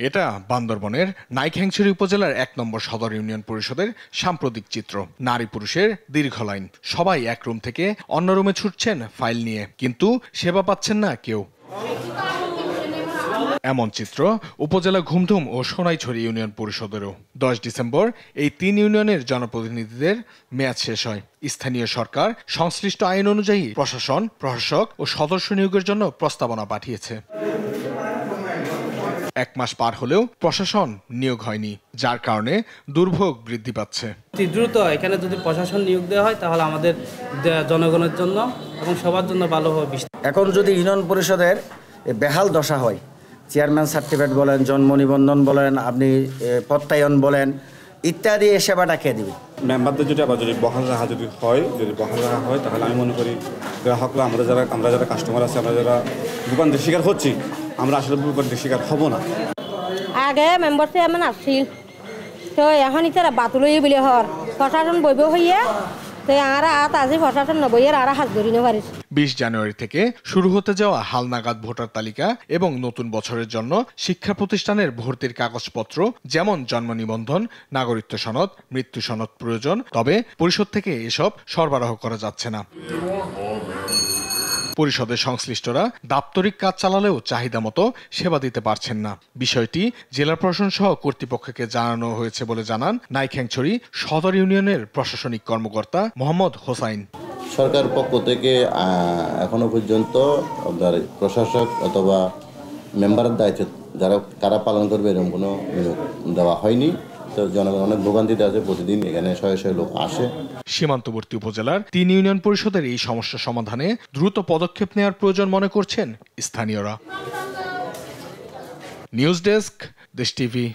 এটা বান্দরবনের নাইক্ষ্যংছড়ি উপজেলার ১ নম্বর সদর ইউনিয়ন পরিষদের সাম্প্রতিক চিত্র। নারী পুরুষের দীর্ঘ লাইন, সবাই এক রুম থেকে অন্য রুমে ছুটছেন ফাইল নিয়ে, কিন্তু সেবা পাচ্ছেন না কেউ। এমন চিত্র উপজেলা ঘুমধুম ও সোনাইছড়ি ইউনিয়ন পরিষদেরও। ১০ ডিসেম্বর এই ৩ ইউনিয়নের জনপ্রতিনিধিদের মেয়াদ শেষ হয়। স্থানীয় সরকার সংশ্লিষ্ট আইন অনুযায়ী প্রশাসন, প্রশাসক ও সদস্য নিয়োগের জন্য প্রস্তাবনা পাঠিয়েছে। ১ মাস পার হলেও প্রশাসন নিয়োগ হয়নি, যার কারণে দুর্ভোগ বৃদ্ধি পাচ্ছে। দ্রুত এখানে যদি প্রশাসন নিয়োগ দেওয়া হয় তাহলে আমাদের জনগণের জন্য এবং সবার জন্য ভালো হবে। এখন যদি ইউনিয়ন পরিষদের বেহাল দশা হয়, চেয়ারম্যান সার্টিফিকেট বলেন, জন্ম নিবন্ধন বলেন, আপনি প্রত্যয়ন বলেন ইত্যাদি, সেবাটা কে দিবে? মেম্বারদের যদি আবার যদি বহাল রাখা হয় তাহলে আমি মনে করি গ্রাহকরা আমরা যারা কাস্টমার আছে, আমরা যারা ভোগান্তির শিকার হচ্ছি, আমরা আসলে ভোগান্তির শিকার হব না। আগে মেম্বার চেয়ারম্যান আসছিল, তো এখন ইতারা বাতুলই বলে হর প্রশাসন বইব হইয়া, তো আর আজি প্রশাসন নবইয়ের আর হাত ধরি না পারিস। ২০ জানুয়ারি থেকে শুরু হতে যাওয়া হালনাগাদ ভোটার তালিকা এবং নতুন বছরের জন্য শিক্ষা প্রতিষ্ঠানের ভর্তির কাগজপত্র যেমন জন্ম নিবন্ধন, নাগরিকত্ব সনদ, মৃত্যু সনদ প্রয়োজন, তবে পরিষদ থেকে এসব সরবরাহ করা যাচ্ছে না। পরিষদের সংশ্লিষ্টরা দাপ্তরিক কাজ চালালেও চাহিদা মতো সেবা দিতে পারছেন না। বিষয়টি জেলা প্রশাসন সহ কর্তৃপক্ষকে জানানো হয়েছে বলে জানান নাইক্ষ্যংছড়ি সদর ইউনিয়নের প্রশাসনিক কর্মকর্তা মোহাম্মদ হোসাইন। সরকার পক্ষ থেকে এখনো পর্যন্ত প্রশাসক অথবা মেম্বারের দায়িত্ব কারা পালন করবে এরকম কোনো দেওয়া হয়নি। তো জনগণ অনেক ভোগান্তিতে আছে, প্রতিদিন এখানে শয়ে শয়ে লোক আসে। সীমান্তবর্তী উপজেলার ৩ ইউনিয়ন পরিষদের এই সমস্যা সমাধানে দ্রুত পদক্ষেপ নেওয়ার প্রয়োজন মনে করছেন স্থানীয়রা। নিউজ ডেস্ক, দেশ টিভি।